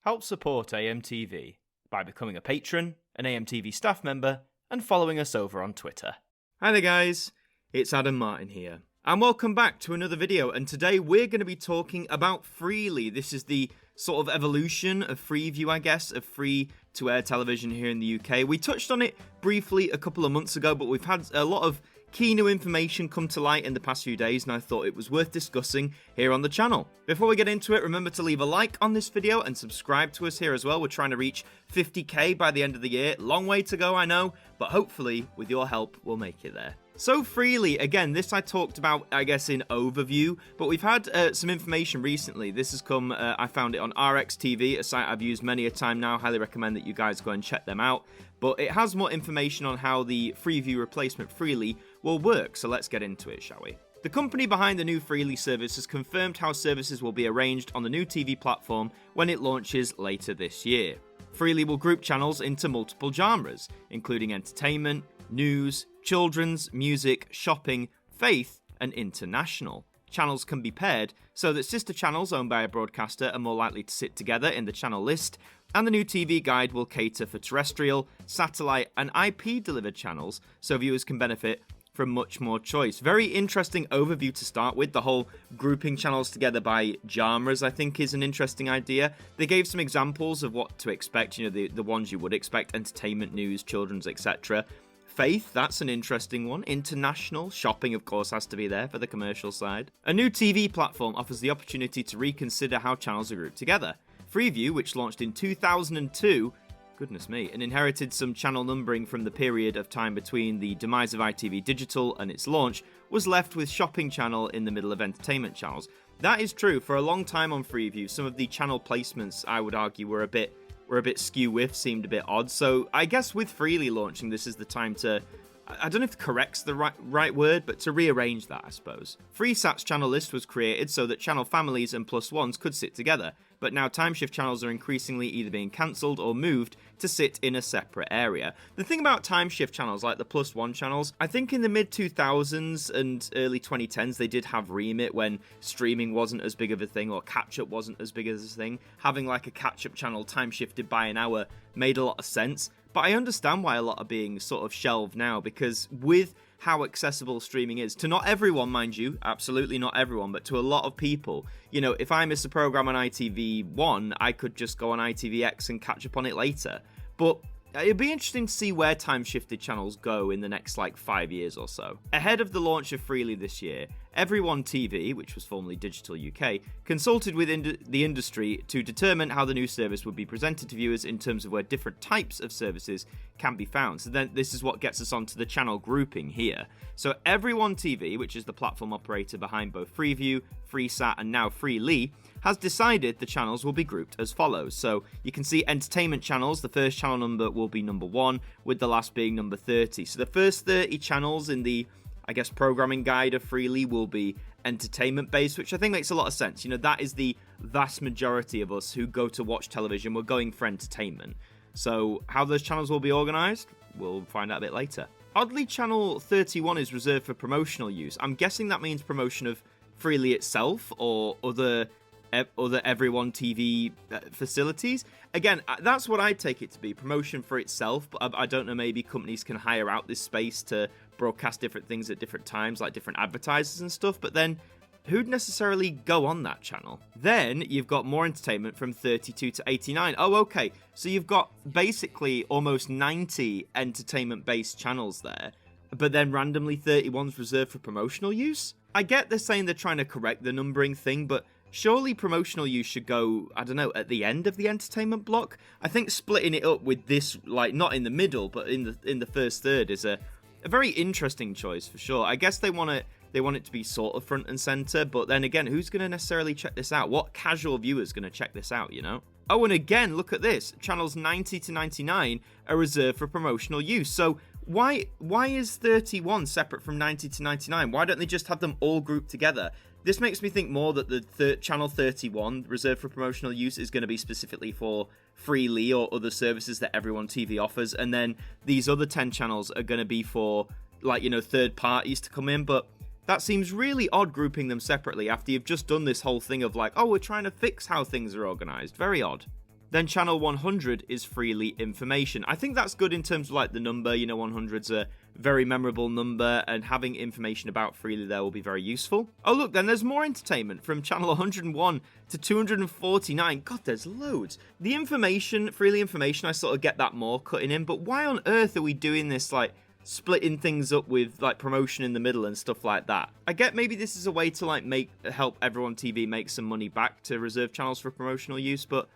Help support AMTV by becoming a patron, an AMTV staff member, and following us over on Twitter. Hi there guys, it's Adam Martyn here. And welcome back to another video, and today we're going to be talking about Freely. This is the sort of evolution of FREEVIEW, I guess, of free-to-air television here in the UK. We touched on it briefly a couple of months ago, but we've had a lot of key new information come to light in the past few days, and I thought it was worth discussing here on the channel. Before we get into it, remember to leave a like on this video and subscribe to us here as well. We're trying to reach 50k by the end of the year. Long way to go, I know, but hopefully, with your help, we'll make it there. So Freely, again, this I talked about, I guess, in overview, but we've had some information recently. This has come, I found it on RxTV, a site I've used many a time now. Highly recommend that you guys go and check them out. But it has more information on how the FREEVIEW replacement Freely will work, so let's get into it, shall we? The company behind the new Freely service has confirmed how services will be arranged on the new TV platform when it launches later this year. Freely will group channels into multiple genres, including entertainment, news, children's, music, shopping, faith, and international. Channels can be paired so that sister channels owned by a broadcaster are more likely to sit together in the channel list, and the new TV guide will cater for terrestrial, satellite, and IP-delivered channels so viewers can benefit from much more choice. Very interesting overview to start with. The whole grouping channels together by genres, I think, is an interesting idea. They gave some examples of what to expect, you know, the ones you would expect: entertainment, news, children's, etc. Faith, that's an interesting one. International, shopping of course has to be there for the commercial side. A new TV platform offers the opportunity to reconsider how channels are grouped together. FREEVIEW, which launched in 2002, goodness me, and inherited some channel numbering from the period of time between the demise of ITV Digital and its launch, was left with shopping channel in the middle of entertainment channels. That is true. For a long time on FREEVIEW, some of the channel placements, I would argue, were a bit skew with, seemed a bit odd. So I guess with Freely launching, this is the time to, I don't know if correct's the right word, but to rearrange that, I suppose. FreeSat's channel list was created so that channel families and plus ones could sit together, but now timeshift channels are increasingly either being cancelled or moved to sit in a separate area. The thing about timeshift channels, like the plus one channels, I think in the mid-2000s and early 2010s, they did have remit when streaming wasn't as big of a thing, or catch-up wasn't as big as a thing. Having like a catch-up channel time-shifted by an hour made a lot of sense, but I understand why a lot are being sort of shelved now, because with how accessible streaming is, to not everyone, mind you, absolutely not everyone, but to a lot of people, you know, if I miss a program on ITV1, I could just go on ITVX and catch up on it later. But it'd be interesting to see where time-shifted channels go in the next, 5 years or so. Ahead of the launch of Freely this year, Everyone TV, which was formerly Digital UK, consulted with the industry to determine how the new service would be presented to viewers in terms of where different types of services can be found. So then this is what gets us onto the channel grouping here. So Everyone TV, which is the platform operator behind both FREEVIEW, FreeSat, and now Freely, has decided the channels will be grouped as follows. So you can see entertainment channels, the first channel number will be number 1, with the last being number 30. So the first 30 channels in the, I guess, programming guide of Freely will be entertainment based, which I think makes a lot of sense. You know, that is the vast majority of us who go to watch television. We're going for entertainment. So how those channels will be organised, we'll find out a bit later. Oddly, channel 31 is reserved for promotional use. I'm guessing that means promotion of Freely itself or other Everyone TV facilities. Again, that's what I take it to be, promotion for itself, but I don't know, maybe companies can hire out this space to broadcast different things at different times, like different advertisers and stuff, but then who'd necessarily go on that channel? Then you've got more entertainment from 32 to 89. Oh, okay, so you've got basically almost 90 entertainment-based channels there, but then randomly 31's reserved for promotional use? I get they're saying they're trying to correct the numbering thing, but surely promotional use should go, I don't know, at the end of the entertainment block? I think splitting it up with this, not in the middle, but in the first third is a very interesting choice for sure. I guess they want it to be sort of front and center, but then again, who's going to necessarily check this out? What casual viewer's going to check this out, you know? Oh, and again, look at this. Channels 90 to 99 are reserved for promotional use. So why is 31 separate from 90 to 99? Why don't they just have them all grouped together? This makes me think more that the channel 31 reserved for promotional use is going to be specifically for Freely or other services that Everyone TV offers, and then these other 10 channels are going to be for, third parties to come in. But that seems really odd grouping them separately after you've just done this whole thing of we're trying to fix how things are organised. Very odd. Then channel 100 is Freely Information. I think that's good in terms of like the number, 100's a very memorable number, and having information about Freely there will be very useful. Oh look, then there's more entertainment from channel 101 to 249. God, there's loads. The information, Freely Information, I sort of get that more cutting in, but why on earth are we doing this, like, splitting things up with like promotion in the middle and stuff like that? I get maybe this is a way to like help Everyone TV make some money back to reserve channels for promotional use, but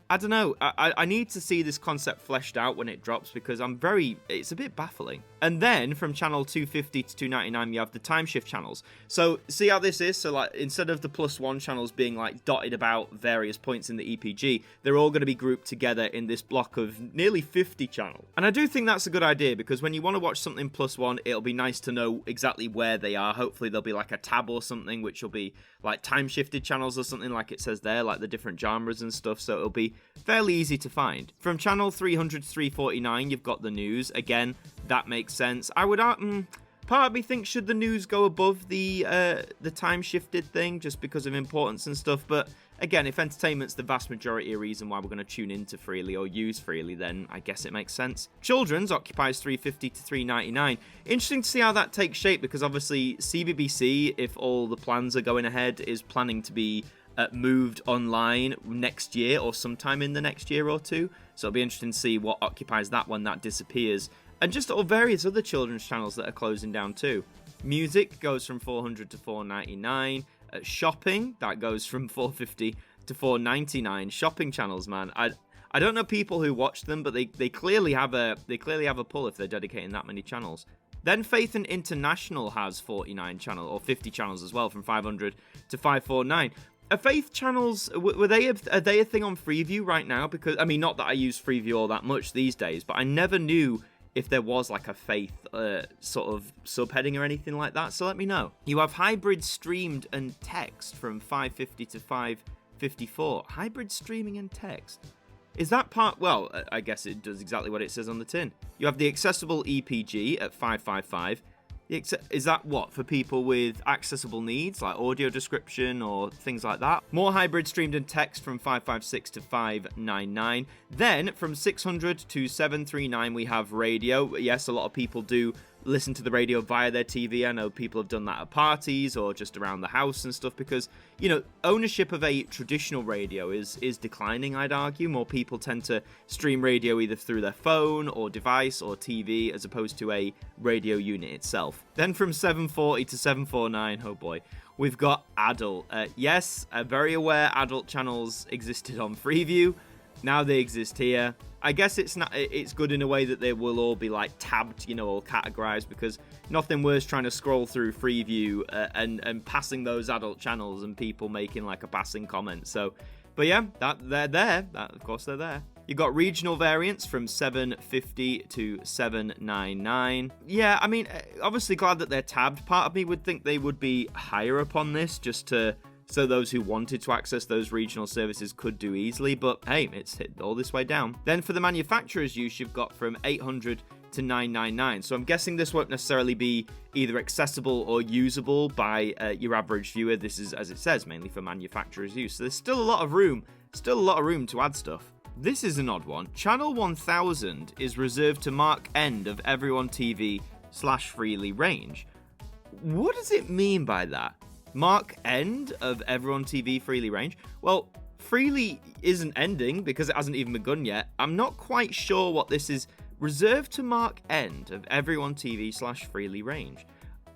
I don't know. I need to see this concept fleshed out when it drops, because it's a bit baffling. And then from channel 250 to 299, you have the time shift channels. So see how this is? So like instead of the +1 channels being like dotted about various points in the EPG, they're all going to be grouped together in this block of nearly 50 channels. And I do think that's a good idea, because when you want to watch something +1, it'll be nice to know exactly where they are. Hopefully there'll be like a tab or something, which will be like time shifted channels or something, like it says there, like the different genres and stuff. So it'll be fairly easy to find. From channel 300 to 349, you've got the news. Again, that makes sense. I would part of me thinks, should the news go above the time shifted thing just because of importance and stuff, but again, if entertainment's the vast majority of reason why we're going to tune into Freely or use Freely, then I guess it makes sense. Children's occupies 350 to 399. Interesting to see how that takes shape, because obviously CBBC, if all the plans are going ahead, is planning to be moved online next year or sometime in the next year or two. So it'll be interesting to see what occupies that when that disappears. And just all various other children's channels that are closing down too. Music goes from 400 to 499. Shopping, that goes from 450 to 499. Shopping channels, man. I don't know people who watch them, but they clearly have a pull if they're dedicating that many channels. Then Faith and International has 49 channels, or 50 channels as well, from 500 to 549. Are Faith channels, are they a thing on Freeview right now? Because, I mean, not that I use Freeview all that much these days, but I never knew if there was like a Faith sort of subheading or anything like that, so let me know. You have hybrid streamed and text from 550 to 554. Hybrid streaming and text. Is that part? Well, I guess it does exactly what it says on the tin. You have the accessible EPG at 555. Is that what, for people with accessible needs, like audio description or things like that? More hybrid streamed and text from 556 to 599. Then from 600 to 739, we have radio. Yes, a lot of people do listen to the radio via their TV. I know people have done that at parties or just around the house and stuff, because, ownership of a traditional radio is declining, I'd argue. More people tend to stream radio either through their phone or device or TV as opposed to a radio unit itself. Then from 740 to 749, oh boy, we've got adult. Yes, very aware adult channels existed on Freeview. Now they exist here. I guess it's good in a way that they will all be like tabbed, all categorized, because nothing worse trying to scroll through Freeview and passing those adult channels and people making like a passing comment. So, but yeah, they're there. Of course they're there. You got regional variants from 750 to 799. Yeah, I mean, obviously glad that they're tabbed. Part of me would think they would be higher up on this so those who wanted to access those regional services could do easily, but hey, it's hit all this way down. Then for the manufacturer's use, you've got from 800 to 999. So I'm guessing this won't necessarily be either accessible or usable by your average viewer. This is, as it says, mainly for manufacturer's use. So there's still a lot of room to add stuff. This is an odd one. Channel 1000 is reserved to mark end of Everyone TV /Freely range. What does it mean by that? Mark end of Everyone TV Freely range? Well, Freely isn't ending because it hasn't even begun yet. I'm not quite sure what this is. Reserved to mark end of Everyone TV /Freely range.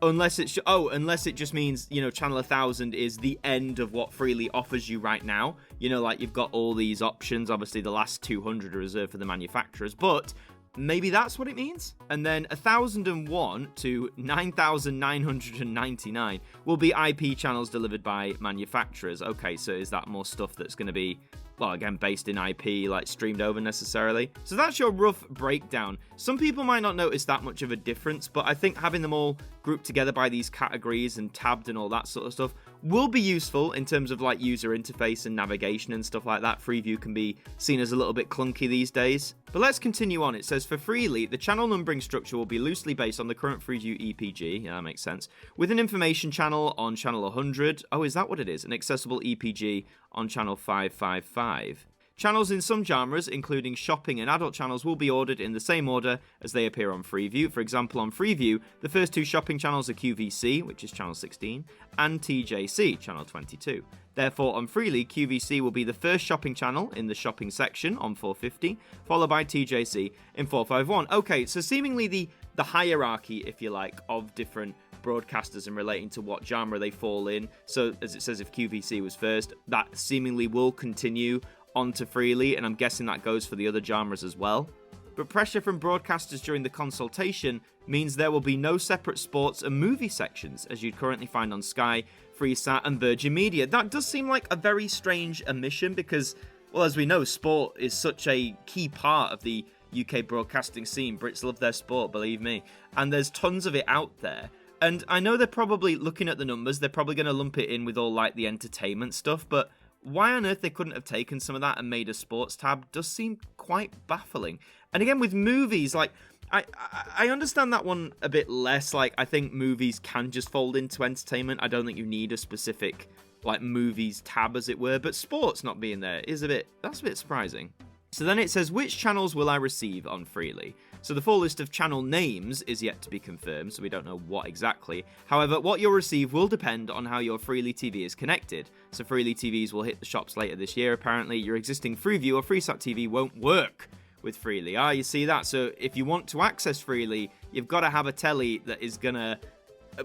Unless it just means, channel 1000 is the end of what Freely offers you right now. Like you've got all these options. Obviously, the last 200 are reserved for the manufacturers, but maybe that's what it means. And then 1001 to 9999 will be IP channels delivered by manufacturers. Okay, so is that more stuff that's going to be, well, again, based in IP, like streamed over necessarily? So that's your rough breakdown. Some people might not notice that much of a difference, but I think having them all grouped together by these categories and tabbed and all that sort of stuff will be useful in terms of like user interface and navigation and stuff like that. Freeview can be seen as a little bit clunky these days. But let's continue on. It says, for Freely, the channel numbering structure will be loosely based on the current Freeview EPG. Yeah, that makes sense. With an information channel on channel 100. Oh, is that what it is? An accessible EPG on channel 555. Channels in some genres, including shopping and adult channels, will be ordered in the same order as they appear on FREEVIEW. For example, on FREEVIEW, the first two shopping channels are QVC, which is channel 16, and TJC, channel 22. Therefore, on Freely, QVC will be the first shopping channel in the shopping section on 450, followed by TJC in 451. Okay, so seemingly the hierarchy, if you like, of different broadcasters and relating to what genre they fall in. So, as it says, if QVC was first, that seemingly will continue onto Freely, and I'm guessing that goes for the other genres as well. But pressure from broadcasters during the consultation means there will be no separate sports and movie sections, as you'd currently find on Sky, Freesat and Virgin Media. That does seem like a very strange omission because, well, as we know, sport is such a key part of the UK broadcasting scene. Brits love their sport, believe me. And there's tons of it out there. And I know they're probably, looking at the numbers, they're probably going to lump it in with all, like, the entertainment stuff, but why on earth they couldn't have taken some of that and made a sports tab does seem quite baffling. And again, with movies, like, I understand that one a bit less. Like, I think movies can just fold into entertainment. I don't think you need a specific, like, movies tab, as it were. But sports not being there is that's a bit surprising. So then it says, which channels will I receive on Freely? So the full list of channel names is yet to be confirmed, so we don't know what exactly. However, what you'll receive will depend on how your Freely TV is connected. So Freely TVs will hit the shops later this year, apparently. Your existing FreeView or Freesat TV won't work with Freely. You see that? So if you want to access Freely, you've got to have a telly that is going to,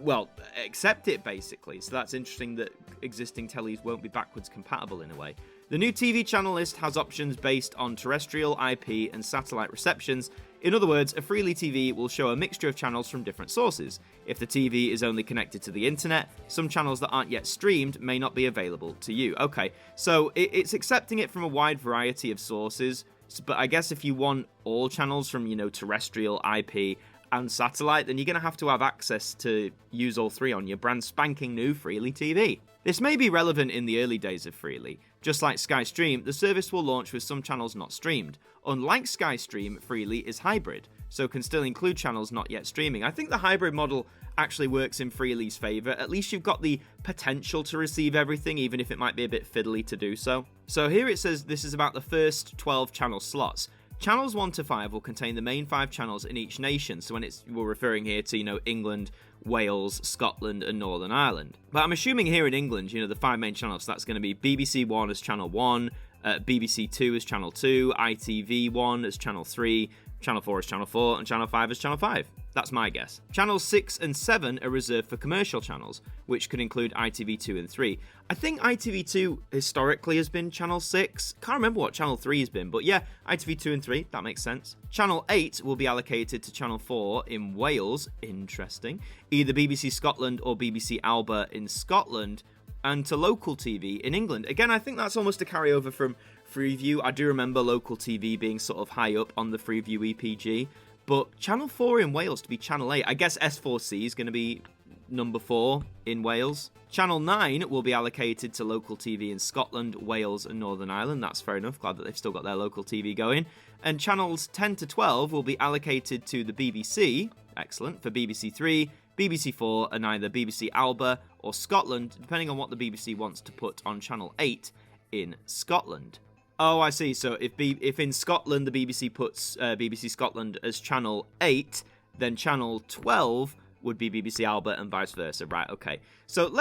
well, accept it, basically. So that's interesting that existing tellies won't be backwards compatible in a way. The new TV channel list has options based on terrestrial, IP, and satellite receptions. In other words, a Freely TV will show a mixture of channels from different sources. If the TV is only connected to the internet, some channels that aren't yet streamed may not be available to you. Okay, so it's accepting it from a wide variety of sources, but I guess if you want all channels from, terrestrial, IP, and satellite, then you're going to have access to use all three on your brand spanking new Freely TV. This may be relevant in the early days of Freely. Just like Sky Stream, the service will launch with some channels not streamed. Unlike Sky Stream, Freely is hybrid, so can still include channels not yet streaming. I think the hybrid model actually works in Freely's favour. At least you've got the potential to receive everything, even if it might be a bit fiddly to do so. So here it says this is about the first 12 channel slots. Channels 1 to 5 will contain the main 5 channels in each nation. So when we're referring here to, England, Wales, Scotland, and Northern Ireland. But I'm assuming here in England, the 5 main channels, so that's going to be BBC 1 as channel 1, BBC 2 as channel 2, ITV 1 as channel 3, channel 4 as channel 4, and channel 5 as channel 5. That's my guess. Channels 6 and 7 are reserved for commercial channels, which could include ITV 2 and 3. I think ITV 2 historically has been channel 6. Can't remember what channel 3 has been, but yeah, ITV 2 and 3, that makes sense. Channel 8 will be allocated to channel 4 in Wales, interesting, either BBC Scotland or BBC Alba in Scotland, and to local TV in England. Again, I think that's almost a carryover from FREEVIEW. I do remember local TV being sort of high up on the FREEVIEW EPG. But Channel 4 in Wales to be Channel 8. I guess S4C is going to be number 4 in Wales. Channel 9 will be allocated to local TV in Scotland, Wales and Northern Ireland. That's fair enough. Glad that they've still got their local TV going. And channels 10 to 12 will be allocated to the BBC. Excellent. For BBC 3, BBC 4 and either BBC Alba or Scotland, depending on what the BBC wants to put on Channel 8 in Scotland. Oh, I see. So if in Scotland the BBC puts BBC Scotland as Channel 8, then Channel 12 would be BBC Alba and vice versa. Right, okay. So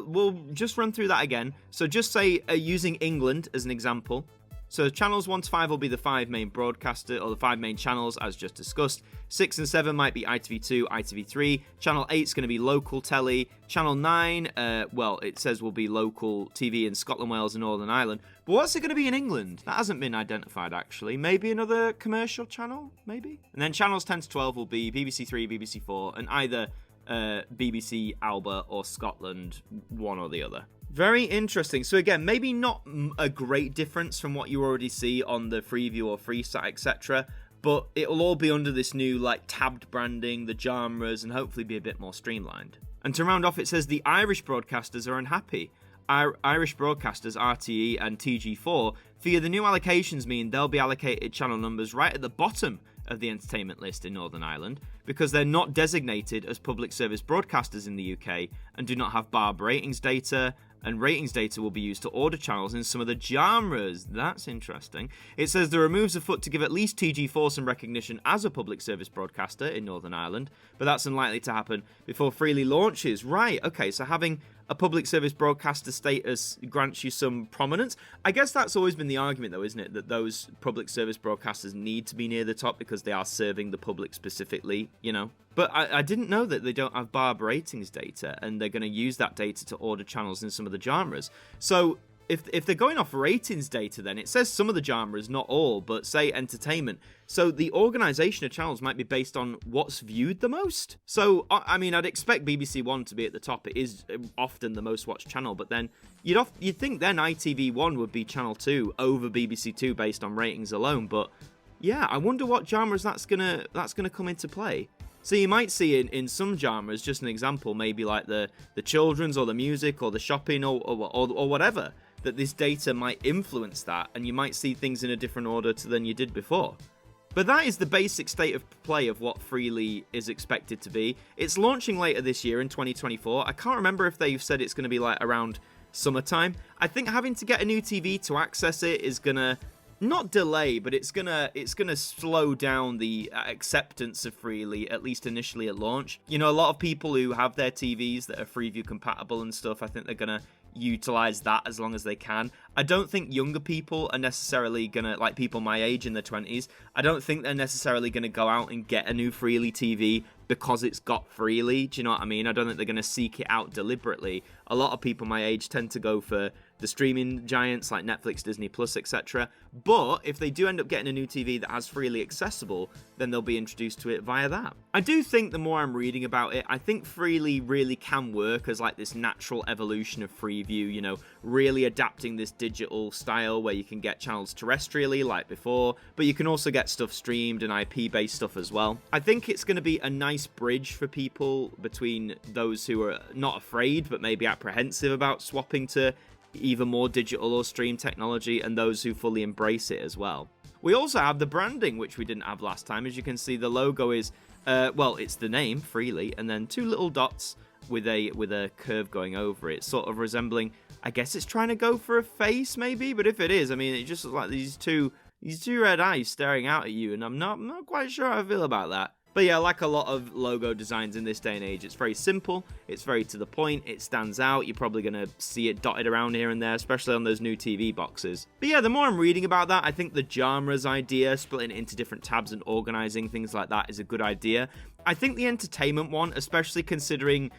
we'll just run through that again. So just say using England as an example. So channels 1 to 5 will be the 5 main broadcaster, or the 5 main channels, as just discussed. 6 and 7 might be ITV2, ITV3. Channel 8 is going to be local telly. Channel 9, it says will be local TV in Scotland, Wales, and Northern Ireland. But what's it going to be in England? That hasn't been identified, actually. Maybe another commercial channel, maybe? And then channels 10 to 12 will be BBC 3, BBC 4, and either BBC Alba or Scotland, one or the other. Very interesting. So again, maybe not a great difference from what you already see on the FREEVIEW or Freesat, etc. But it'll all be under this new tabbed branding, the genres, and hopefully be a bit more streamlined. And to round off, it says the Irish broadcasters are unhappy. Irish broadcasters, RTE and TG4, fear the new allocations mean they'll be allocated channel numbers right at the bottom of the entertainment list in Northern Ireland because they're not designated as public service broadcasters in the UK and do not have Barb ratings data and ratings data will be used to order channels in some of the genres. That's interesting. It says there are moves afoot to give at least TG4 some recognition as a public service broadcaster in Northern Ireland, but that's unlikely to happen before Freely launches. Right, okay, so having a public service broadcaster status grants you some prominence. I guess that's always been the argument, though, isn't it? That those public service broadcasters need to be near the top because they are serving the public specifically, you know? But I didn't know that they don't have Barb ratings data, and they're going to use that data to order channels in some of the genres. So if they're going off ratings data, then it says some of the genres, not all, but say entertainment. So the organisation of channels might be based on what's viewed the most. So, I mean, I'd expect BBC One to be at the top. It is often the most watched channel, but then you'd think then ITV1 would be Channel 2 over BBC 2 based on ratings alone. But yeah, I wonder what genres that's gonna come into play. So you might see in some genres, just an example, maybe like the children's or the music or the shopping or whatever, that this data might influence that, and you might see things in a different order than you did before. But that is the basic state of play of what Freely is expected to be. It's launching later this year in 2024. I can't remember if they've said it's going to be like around summertime. I think having to get a new TV to access it is going to not delay, but it's gonna slow down the acceptance of Freely, at least initially at launch. You know, a lot of people who have their TVs that are FreeView compatible and stuff, I think they're gonna utilize that as long as they can. I don't think younger people are necessarily gonna, like people my age in their 20s, I don't think they're necessarily gonna go out and get a new Freely TV because it's got Freely. Do you know what I mean? I don't think they're gonna seek it out deliberately. A lot of people my age tend to go for the streaming giants like Netflix, Disney Plus, etc. But if they do end up getting a new TV that has Freely accessible, then they'll be introduced to it via that. I do think the more I'm reading about it, I think Freely really can work as like this natural evolution of Freeview, you know, really adapting this digital style where you can get channels terrestrially like before, but you can also get stuff streamed and IP-based stuff as well. I think it's going to be a nice bridge for people between those who are not afraid but maybe apprehensive about swapping to either more digital or stream technology, and those who fully embrace it as well. We also have the branding, which we didn't have last time. As you can see, the logo is, well, it's the name, Freely, and then two little dots with a curve going over it, sort of resembling, I guess it's trying to go for a face, maybe, but if it is, I mean, it just looks like these two red eyes staring out at you, and I'm not quite sure how I feel about that. But yeah, like a lot of logo designs in this day and age, it's very simple, it's very to the point, it stands out. You're probably going to see it dotted around here and there, especially on those new TV boxes. But yeah, the more I'm reading about that, I think the genres idea, splitting it into different tabs and organising things like that is a good idea. I think the entertainment one, especially considering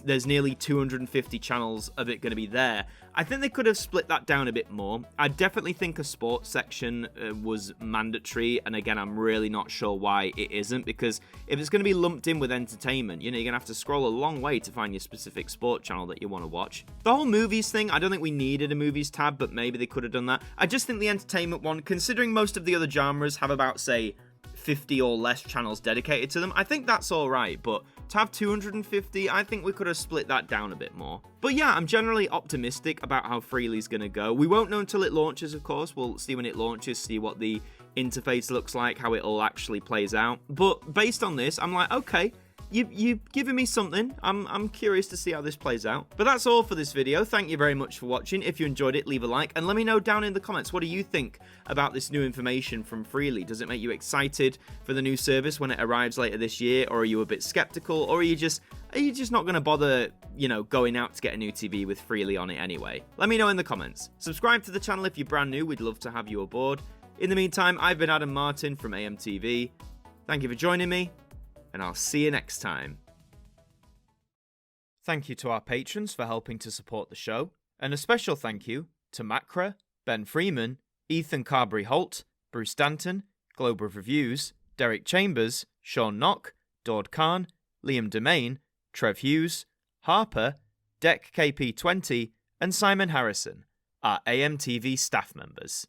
there's nearly 250 channels of it going to be there, I think they could have split that down a bit more. I definitely think a sports section was mandatory, and again, I'm really not sure why it isn't, because if it's going to be lumped in with entertainment, you know, you're going to have to scroll a long way to find your specific sport channel that you want to watch. The whole movies thing, I don't think we needed a movies tab, but maybe they could have done that. I just think the entertainment one, considering most of the other genres have about, say, 50 or less channels dedicated to them, I think that's alright, but to have 250, I think we could have split that down a bit more. But yeah, I'm generally optimistic about how Freely's going to go. We won't know until it launches, of course. We'll see when it launches, see what the interface looks like, how it all actually plays out. But based on this, I'm like, okay, you've given me something. I'm curious to see how this plays out. But that's all for this video. Thank you very much for watching. If you enjoyed it, leave a like and let me know down in the comments, what do you think about this new information from Freely? Does it make you excited for the new service when it arrives later this year, or are you a bit skeptical, or are you just not going to bother, you know, going out to get a new TV with Freely on it anyway? Let me know in the comments. Subscribe to the channel if you're brand new. We'd love to have you aboard. In the meantime, I've been Adam Martyn from AMTV. Thank you for joining me, and I'll see you next time. Thank you to our patrons for helping to support the show, and a special thank you to Macra, Ben Freeman, Ethan Carberry-Holt, Bruce Danton, Globe of Reviews, Derek Chambers, Sean Knock, Dord Khan, Liam Domain, Trev Hughes, Harper, Deck KP20, and Simon Harrison, our AMTV staff members.